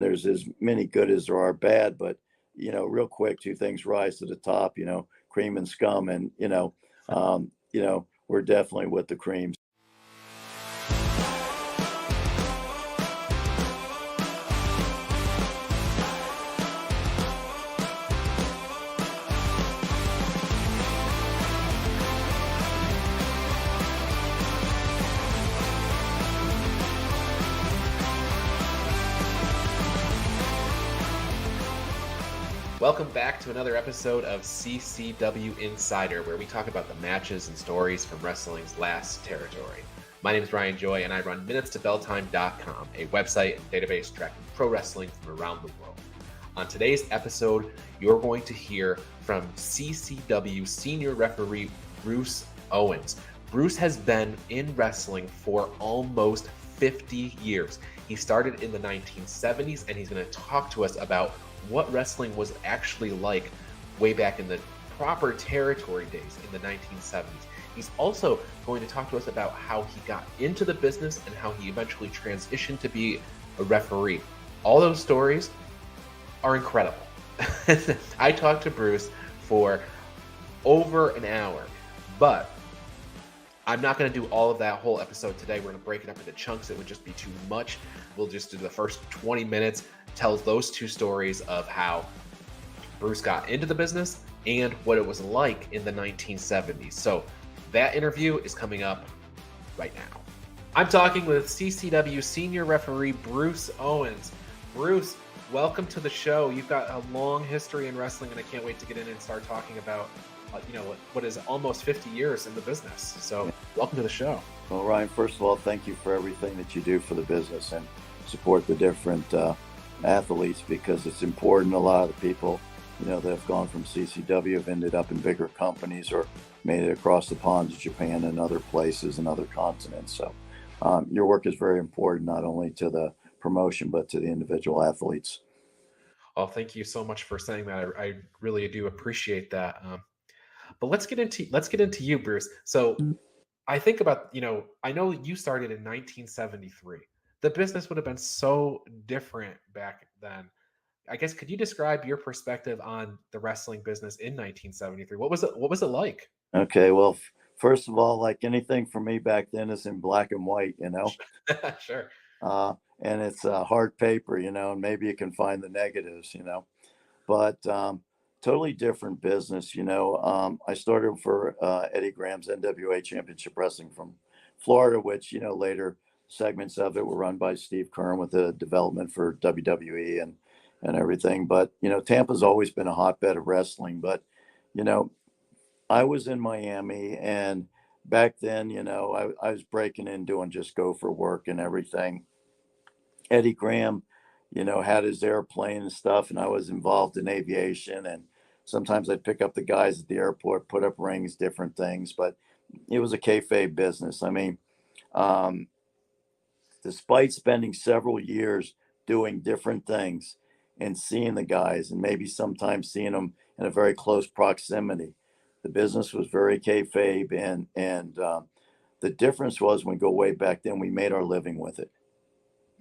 There's as many good as there are bad, but real quick, two things rise to the top. Cream and scum, and we're definitely with the creams. Welcome back to another episode of CCW Insider, where we talk about the matches and stories from wrestling's last territory. My name is Ryan Joy, and I run minutestobelltime.com, a website and database tracking pro wrestling from around the world. On today's episode, you're going to hear from CCW senior referee Bruce Owens. Bruce has been in wrestling for almost 50 years. He started in the 1970s, and he's going to talk to us about what wrestling was actually like way back in the proper territory days in the 1970s. He's also going to talk to us about how he got into the business and how he eventually transitioned to be a referee. All those stories are incredible. I talked to Bruce for over an hour, but I'm not going to do all of that whole episode today. We're going to break it up into chunks. It would just be too much. We'll just do the first 20 minutes, tells those two stories of how Bruce got into the business and what it was like in the 1970s. So that interview is coming up right now. I'm talking with CCW senior referee Bruce Owens. Bruce, welcome to the show. You've got a long history in wrestling, and I can't wait to get in and start talking about what is almost 50 years in the business. So welcome to the show. Well, Ryan, first of all, thank you for everything that you do for the business and support the different athletes, because it's important. A lot of the people, that have gone from CCW have ended up in bigger companies or made it across the pond to Japan and other places and other continents. So your work is very important, not only to the promotion, but to the individual athletes. Oh, thank you so much for saying that. I really do appreciate that. But let's get into you, Bruce. So I think about, I know you started in 1973. The business would have been so different back then. I guess, could you describe your perspective on the wrestling business in 1973? What was it like? Okay, well, first of all, like anything for me back then is in black and white, Sure. And it's hard paper, and maybe you can find the negatives, but totally different business. I started for Eddie Graham's NWA Championship Wrestling from Florida, which, later segments of it were run by Steve Kern with the development for WWE and everything. But, Tampa's always been a hotbed of wrestling. But, I was in Miami, and back then, I was breaking in doing just go for work and everything. Eddie Graham, had his airplane and stuff, and I was involved in aviation, and sometimes I'd pick up the guys at the airport, put up rings, different things, but it was a kayfabe business. I mean, despite spending several years doing different things and seeing the guys and maybe sometimes seeing them in a very close proximity, the business was very kayfabe, and the difference was, when we go way back then, we made our living with it.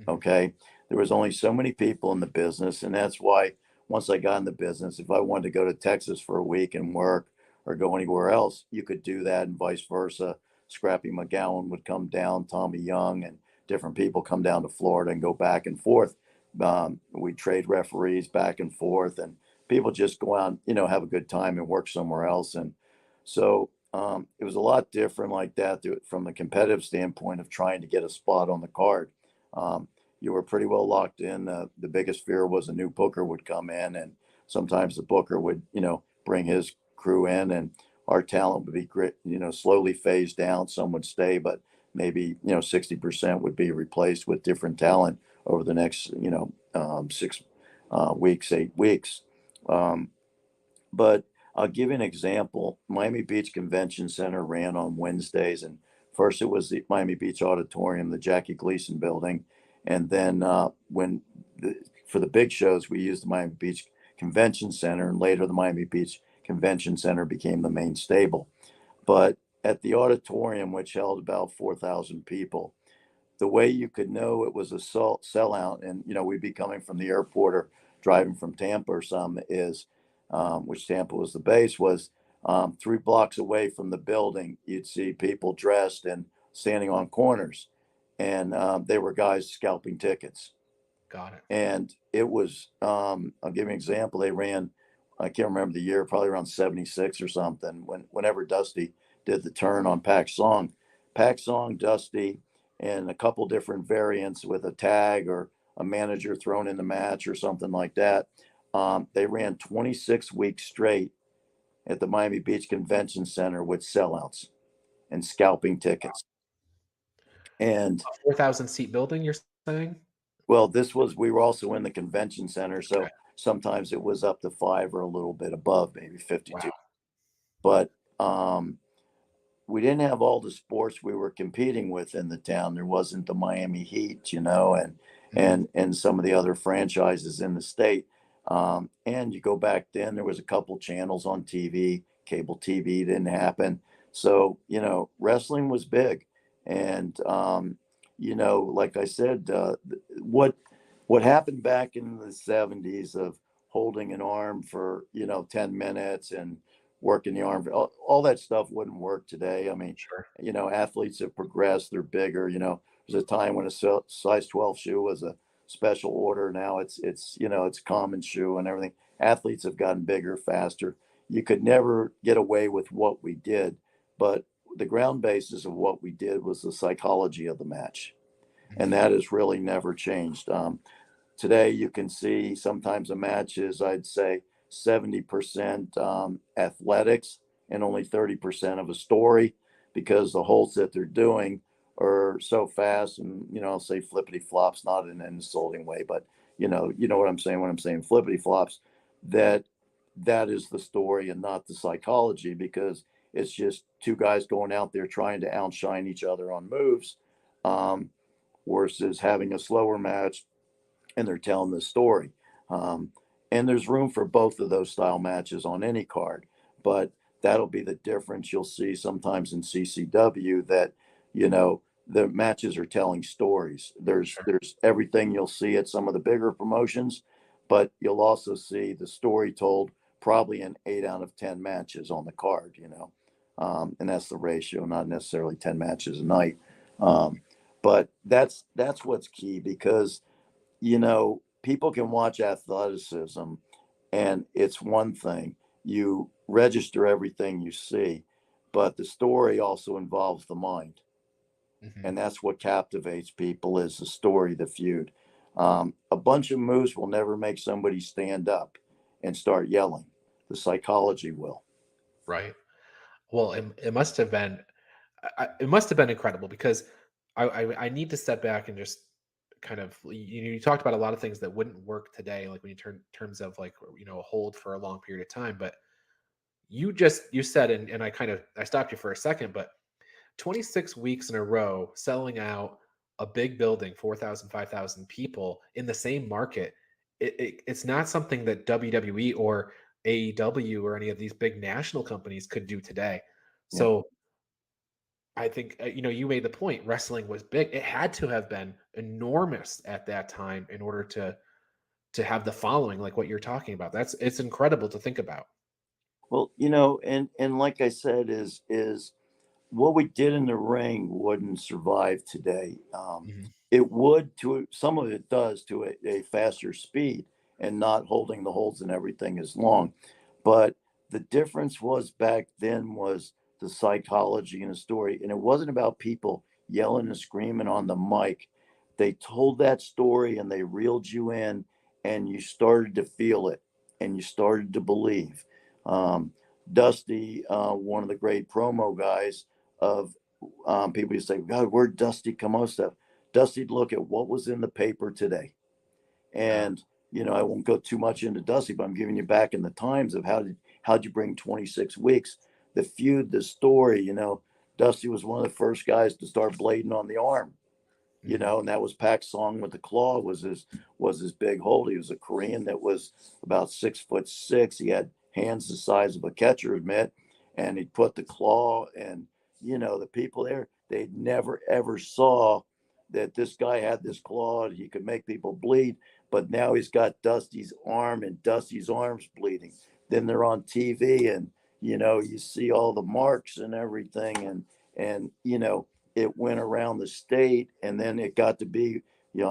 Okay. There was only so many people in the business. And that's why once I got in the business, if I wanted to go to Texas for a week and work or go anywhere else, you could do that, and vice versa. Scrappy McGowan would come down, Tommy Young, and different people come down to Florida and go back and forth. We trade referees back and forth, and people just go out, have a good time and work somewhere else. And so it was a lot different like that from the competitive standpoint of trying to get a spot on the card. You were pretty well locked in. The biggest fear was a new booker would come in, and sometimes the booker would, bring his crew in, and our talent would be slowly phased down. Some would stay, but maybe 60% would be replaced with different talent over the next 6 weeks, 8 weeks. But I'll give you an example. Miami Beach Convention Center ran on Wednesdays, and first it was the Miami Beach Auditorium, the Jackie Gleason building. And then for the big shows, we used the Miami Beach Convention Center, and later the Miami Beach Convention Center became the main stable. But at the auditorium, which held about 4,000 people, the way you could know it was a sellout, and we'd be coming from the airport or driving from Tampa or some, is which Tampa was the base, was 3 blocks away from the building. You'd see people dressed and standing on corners, and they were guys scalping tickets. Got it. And it was, I'll give you an example. They ran, I can't remember the year, probably around 76 or something, whenever Dusty did the turn on Pac Song, Dusty, and a couple different variants with a tag or a manager thrown in the match or something like that. They ran 26 weeks straight at the Miami Beach Convention Center with sellouts and scalping tickets. And A 4,000 seat building, you're saying? well, we were also in the convention center, so Okay. sometimes it was up to 5 or a little bit above, maybe 52. Wow. But we didn't have all the sports we were competing with in the town. There wasn't the Miami Heat, and some of the other franchises in the state. And you go back then, there was a couple channels on TV. Cable TV didn't happen. So, wrestling was big. And, like I said, what happened back in the 70's of holding an arm for, 10 minutes and working the arm, all that stuff wouldn't work today. I mean, Sure. athletes have progressed, they're bigger. There's a time when a size 12 shoe was a special order. Now it's a common shoe and everything. Athletes have gotten bigger, faster. You could never get away with what we did, but the ground basis of what we did was the psychology of the match, and that has really never changed. Today, you can see sometimes a match is, I'd say, 70% athletics and only 30% of a story, because the holds that they're doing are so fast. And, I'll say flippity flops, not in an insulting way, but you know what I'm saying when I'm saying flippity flops, that is the story and not the psychology, because it's just two guys going out there trying to outshine each other on moves, versus having a slower match and they're telling the story. And there's room for both of those style matches on any card, but that'll be the difference you'll see sometimes in CCW, that, the matches are telling stories. There's everything you'll see at some of the bigger promotions, but you'll also see the story told probably in 8 out of 10 matches on the card, and that's the ratio, not necessarily 10 matches a night. But that's what's key, because, people can watch athleticism and it's one thing. You register everything you see, but the story also involves the mind. And that's what captivates people, is the story, the feud. A bunch of moves will never make somebody stand up and start yelling. The psychology will. Right. Well, it must have been it must have been incredible, because I need to step back and just kind of, you talked about a lot of things that wouldn't work today, like when you turn terms of, like, a hold for a long period of time. But you said, and I stopped you for a second, but 26 weeks in a row selling out a big building, 4,000, 5,000 people in the same market. It's not something that WWE or AEW or any of these big national companies could do today. Yeah. So I think, you made the point. Wrestling was big. It had to have been enormous at that time in order to have the following, like what you're talking about. It's incredible to think about. Well, and like I said, is what we did in the ring wouldn't survive today. Mhm. It would, to some of it does, to a faster speed and not holding the holds and everything as long. But the difference was back then was the psychology and the story. And it wasn't about people yelling and screaming on the mic. They told that story and they reeled you in, and you started to feel it and you started to believe. Dusty, one of the great promo guys of, people used to say, God, where'd Dusty come out stuff? Dusty'd look at what was in the paper today. Yeah. And, I won't go too much into Dusty, but I'm giving you back in the times of how'd you bring 26 weeks, the feud, the story. Dusty was one of the first guys to start blading on the arm, Mhm. and that was Pac Song with the claw was his big hold. He was a Korean that was about 6'6". He had hands the size of a catcher mitt, and he'd put the claw, and the people there, they never ever saw that this guy had this claw, he could make people bleed, but now he's got Dusty's arm and Dusty's arm's bleeding. Then they're on TV and, you see all the marks and everything. And, it went around the state, and then it got to be,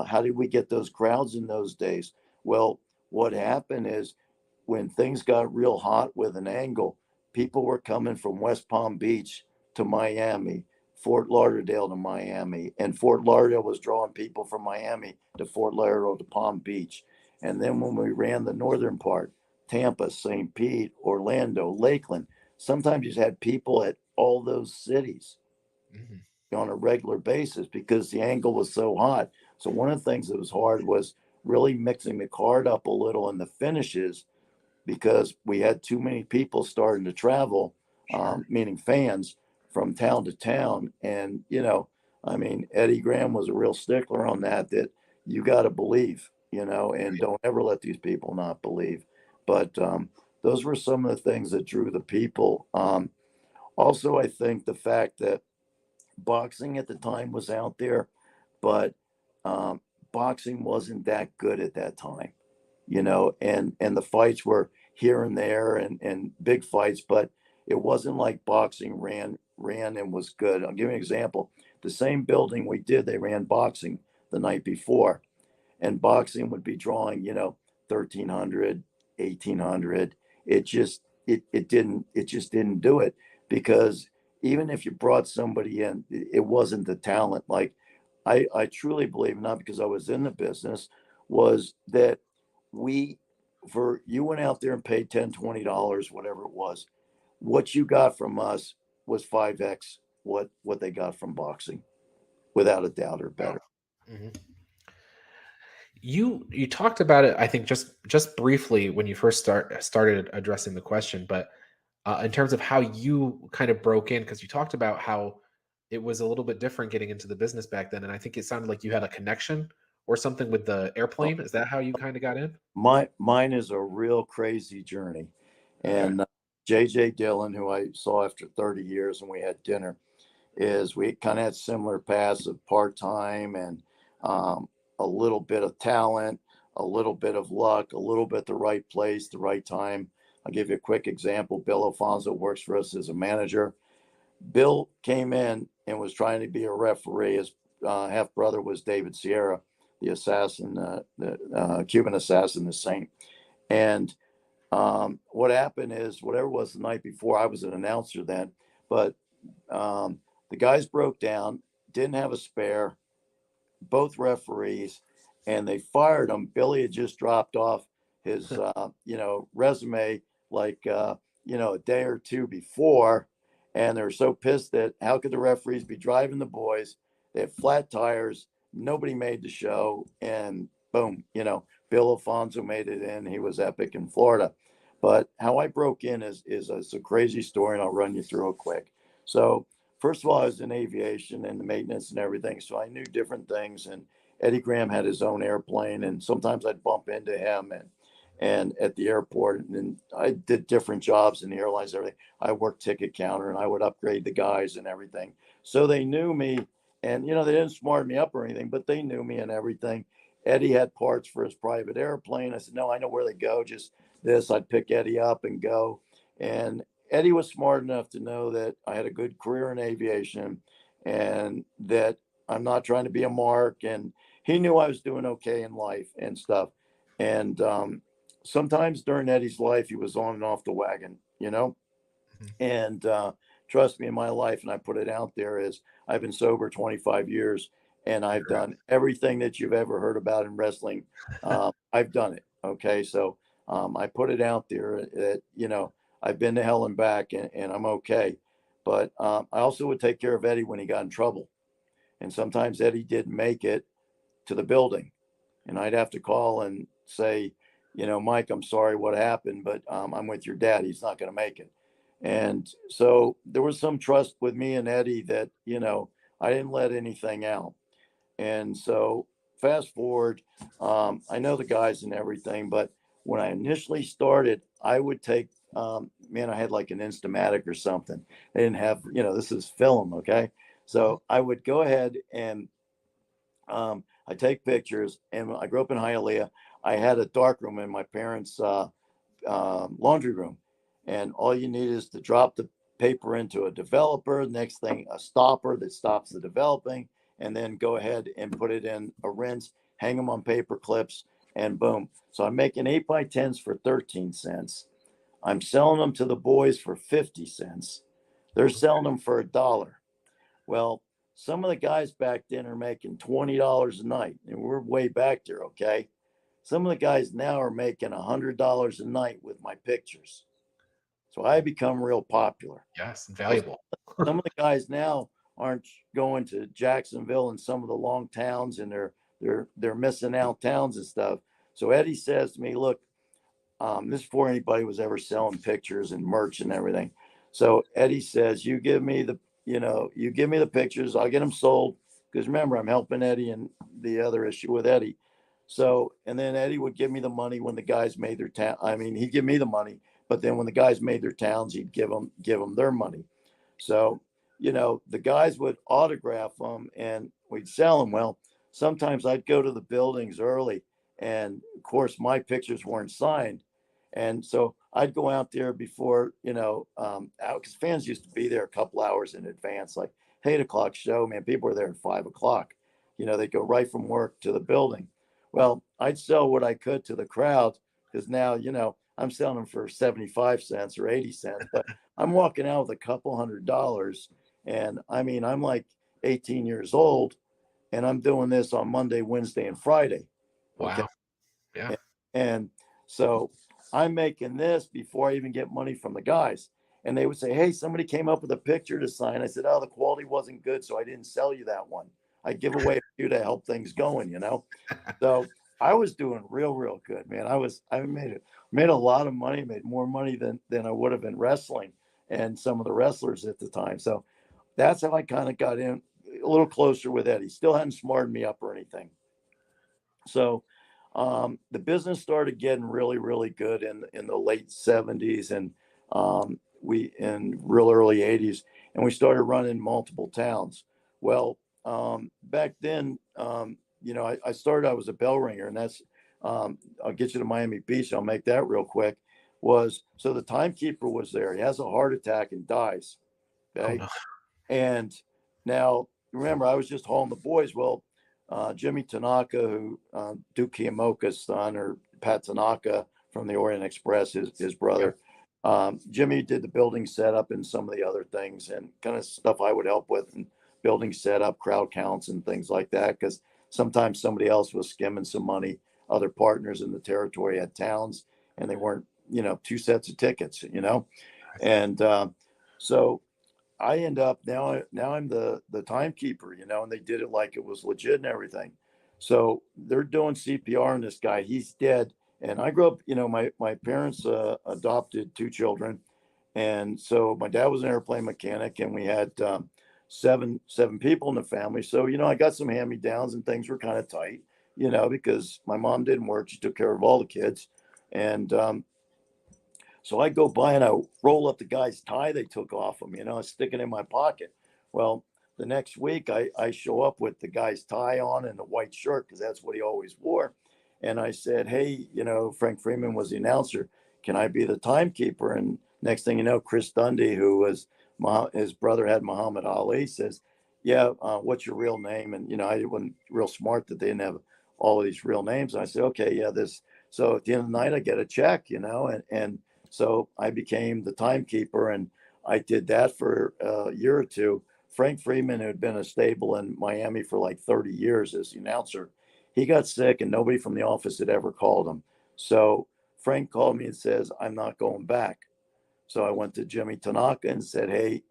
how did we get those crowds in those days? Well, what happened is when things got real hot with an angle, people were coming from West Palm Beach to Miami, Fort Lauderdale to Miami, and Fort Lauderdale was drawing people from Miami to Fort Lauderdale to Palm Beach. And then when we ran the northern part, Tampa, St. Pete, Orlando, Lakeland, sometimes you had people at all those cities on a regular basis because the angle was so hot. So one of the things that was hard was really mixing the card up a little in the finishes because we had too many people starting to travel, meaning fans from town to town. And, Eddie Graham was a real stickler on that you got to believe, and don't ever let these people not believe. But those were some of the things that drew the people. Also, I think the fact that boxing at the time was out there, but boxing wasn't that good at that time, and the fights were here and there and big fights, but it wasn't like boxing ran and was good. I'll give you an example. The same building we did, they ran boxing the night before, and boxing would be drawing, 1,300, 1,800. It just didn't do it because even if you brought somebody in, it wasn't the talent. Like I truly believe, not because I was in the business, was that you went out there and paid $10, $20, whatever it was. What you got from us was 5X what they got from boxing, without a doubt, or better. Mm-hmm. You talked about it, I think, just briefly when you first started addressing the question, but in terms of how you kind of broke in, because you talked about how it was a little bit different getting into the business back then, and I think it sounded like you had a connection or something with the airplane. Is that how you kind of got in? Mine is a real crazy journey. Okay. And JJ Dillon, who I saw after 30 years and we had dinner, we kind of had similar paths of part-time and a little bit of talent, a little bit of luck, a little bit the right place, the right time. I'll give you a quick example. Bill Alfonso works for us as a manager. Bill came in and was trying to be a referee. His half brother was David Sierra, the assassin, the Cuban assassin, the saint. And what happened is, whatever was the night before, I was an announcer then, but the guys broke down, didn't have a spare, both referees, and they fired him. Billy had just dropped off his, resume like, a day or two before. And they were so pissed that how could the referees be driving the boys? They had flat tires. Nobody made the show. And boom, Bill Alfonso made it in. He was epic in Florida. But how I broke in is a crazy story, and I'll run you through it quick. So first of all, I was in aviation and the maintenance and everything. So I knew different things. And Eddie Graham had his own airplane, and sometimes I'd bump into him and at the airport, and I did different jobs in the airlines, everything. I worked ticket counter and I would upgrade the guys and everything. So they knew me, and they didn't smart me up or anything, but they knew me and everything. Eddie had parts for his private airplane. I said, no, I know where they go. Just this. I'd pick Eddie up and go. And Eddie was smart enough to know that I had a good career in aviation and that I'm not trying to be a mark. And he knew I was doing okay in life and stuff. And sometimes during Eddie's life, he was on and off the wagon, and trust me, in my life, and I put it out there, is I've been sober 25 years and I've done everything that you've ever heard about in wrestling. I've done it. Okay. So I put it out there that, I've been to hell and back and I'm okay. But I also would take care of Eddie when he got in trouble. And sometimes Eddie didn't make it to the building. And I'd have to call and say, Mike, I'm sorry what happened, but I'm with your dad. He's not going to make it. And so there was some trust with me and Eddie that, I didn't let anything out. And so fast forward, I know the guys and everything, but when I initially started, I would take, I had like an Instamatic or something. They didn't have, this is film. Okay. So I would go ahead and I take pictures, and I grew up in Hialeah. I had a dark room in my parents' laundry room, and all you need is to drop the paper into a developer. Next thing, a stopper that stops the developing, and then go ahead and put it in a rinse, hang them on paper clips, and boom. So I'm making 8x10s for 13 cents. I'm selling them to the boys for 50 cents. They're selling them for $1. Well, some of the guys back then are making $20 a night, and we're way back there, okay? Some of the guys now are making $100 a night with my pictures. So I become real popular. Yes, So valuable. some of the guys now aren't going to Jacksonville and some of the long towns, and they're missing out towns and stuff. So Eddie says to me, "Look, this is before anybody was ever selling pictures and merch and everything." So Eddie says, "You give me the pictures, I'll get them sold." Because remember, I'm helping Eddie in the other issue with Eddie. So, and then Eddie would give me the money when the guys made their town. I mean, he'd give me the money, but then when the guys made their towns, he'd give them their money. So, the guys would autograph them and we'd sell them. Well, sometimes I'd go to the buildings early, and of course, my pictures weren't signed. And so I'd go out there before, out because fans used to be there a couple hours in advance, like 8 o'clock show, man. People were there at 5 o'clock. They'd go right from work to the building. Well, I'd sell what I could to the crowd because now, I'm selling them for 75 cents or 80 cents, but I'm walking out with a couple $100. And I mean, I'm like 18 years old, and I'm doing this on Monday, Wednesday, and Friday. Okay. Wow. Yeah. And so I'm making this before I even get money from the guys. And they would say, "Hey, somebody came up with a picture to sign." I said, "Oh, the quality wasn't good, so I didn't sell you that one. I give away a few to help things going. So I was doing real good, man. I made a lot of money, made more money than I would have in wrestling and some of the wrestlers at the time. So that's how I kind of got in a little closer with Eddie. Still hadn't smarted me up or anything. So the business started getting really good in the late 70s, and we in real early 80s, and we started running multiple towns. Well, back then, I started. I was a bell ringer, and that's I'll get you to Miami Beach. I'll make that real quick. Was so the timekeeper was there. He has a heart attack and dies. Oh Okay, no. and now remember, I was just hauling the boys. Well, Jimmy Tanaka, who Duke Kiyomoka's son, or Pat Tanaka from the Orient Express, his brother. Jimmy did the building setup and some of the other things and kind of stuff I would help with, and building setup, crowd counts, and things like that. Because sometimes somebody else was skimming some money. Other partners in the territory had towns, and they weren't, two sets of tickets. And so I end up now I'm the timekeeper, and they did it like it was legit and everything. So they're doing CPR on this guy. He's dead. And I grew up, my parents adopted two children. And so my dad was an airplane mechanic, and we had seven people in the family. So, I got some hand-me-downs, and things were kind of tight, because my mom didn't work. She took care of all the kids. And so I go by and I roll up the guy's tie they took off him, I stick it in my pocket. Well, the next week I show up with the guy's tie on and the white shirt because that's what he always wore. And I said, "Hey, Frank Freeman was the announcer. Can I be the timekeeper?" And next thing you know, Chris Dundee, who was his brother had Muhammad Ali, says, "Yeah, what's your real name?" And, I wasn't real smart that they didn't have all of these real names. And I said, "Okay, yeah, this." So at the end of the night, I get a check, and so I became the timekeeper, and I did that for a year or two. Frank Freeman, who had been a stable in Miami for like 30 years as the announcer, he got sick, and nobody from the office had ever called him. So Frank called me and says, "I'm not going back." So I went to Jimmy Tanaka and said, "Hey,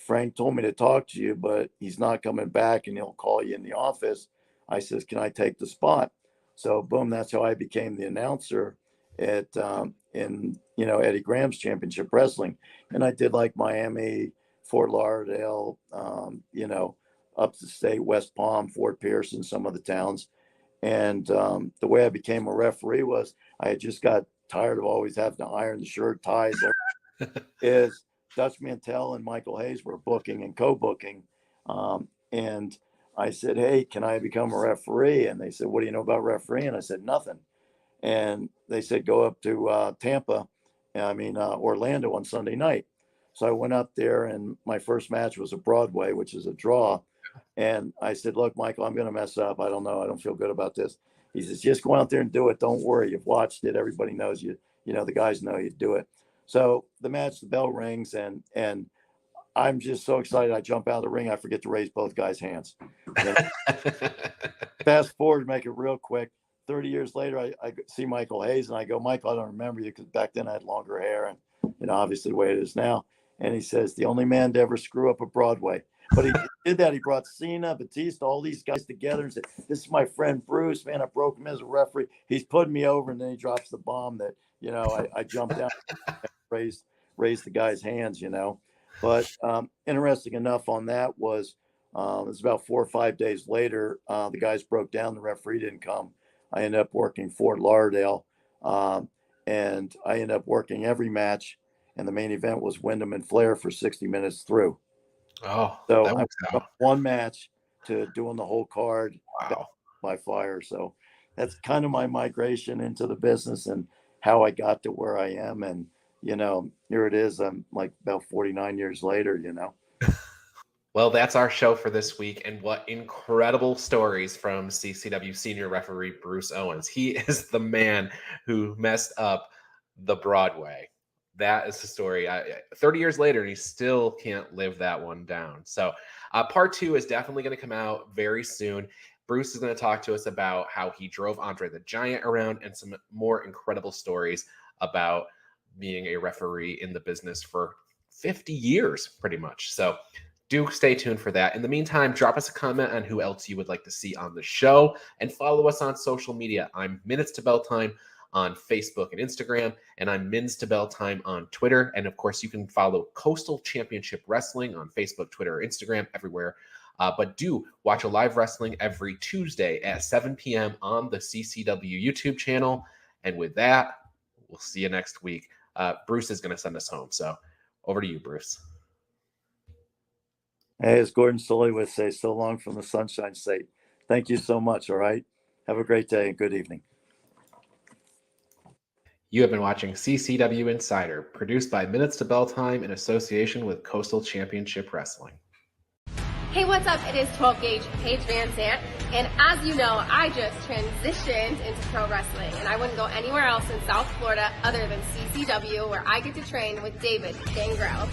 Frank told me to talk to you, but he's not coming back, and he'll call you in the office." I says, "Can I take the spot?" So boom, that's how I became the announcer at in Eddie Graham's Championship Wrestling, and I did like Miami, Fort Lauderdale, up the state, West Palm, Fort Pierce, and some of the towns. And the way I became a referee was I had just got tired of always having to iron the shirt, ties. Is Dutch Mantell and Michael Hayes were booking and co-booking, and I said, hey, can I become a referee? And they said, what do you know about refereeing? I said, nothing. And they said, go up to Orlando on Sunday night. So I went up there, and my first match was a Broadway, which is a draw. And I said, look, Michael, I'm going to mess up. I don't know. I don't feel good about this. He says, just go out there and do it. Don't worry. You've watched it. Everybody knows you. You know, the guys know you do it. So the match, the bell rings, and I'm just so excited. I jump out of the ring. I forget to raise both guys' hands. Fast forward, make it real quick. 30 years later, I see Michael Hayes, and I go, Michael, I don't remember you, because back then I had longer hair, and, you know, obviously the way it is now. And he says, the only man to ever screw up a Broadway. But he did that. He brought Cena, Batista, all these guys together and said, this is my friend Bruce, man. I broke him as a referee. He's putting me over. And then he drops the bomb that, you know, I jumped out and raised the guy's hands, you know. But interesting enough on that was, it was about 4 or 5 days later, the guys broke down. The referee didn't come. I ended up working Fort Lauderdale, and I ended up working every match. And the main event was Wyndham and Flair for 60 minutes through. Oh, so that I works went out. from one match to doing the whole card. Wow. By fire. So that's kind of my migration into the business and how I got to where I am. And, you know, here it is. I'm like about 49 years later, you know. Well, that's our show for this week. And what incredible stories from CCW senior referee Bruce Owens. He is the man who messed up the Broadway. That is the story. 30 years later, and he still can't live that one down. So part 2 is definitely going to come out very soon. Bruce is going to talk to us about how he drove Andre the Giant around and some more incredible stories about being a referee in the business for 50 years, pretty much. So do stay tuned for that. In the meantime, drop us a comment on who else you would like to see on the show, and follow us on social media. I'm Minutes to Bell Time on Facebook and Instagram, and I'm Mins to Bell Time on Twitter. And of course, you can follow Coastal Championship Wrestling on Facebook, Twitter, Instagram, everywhere. But do watch a live wrestling every Tuesday at 7 p.m. on the CCW YouTube channel. And with that, we'll see you next week. Bruce is going to send us home. So over to you, Bruce. Hey, as Gordon Sully would say, so long from the Sunshine State. Thank you so much. All right. Have a great day and good evening. You have been watching CCW Insider, produced by Minutes to Bell Time in association with Coastal Championship Wrestling. Hey, what's up? It is 12 Gauge Paige Van Zant, and as you know, I just transitioned into pro wrestling, and I wouldn't go anywhere else in South Florida other than CCW, where I get to train with David Gangrel.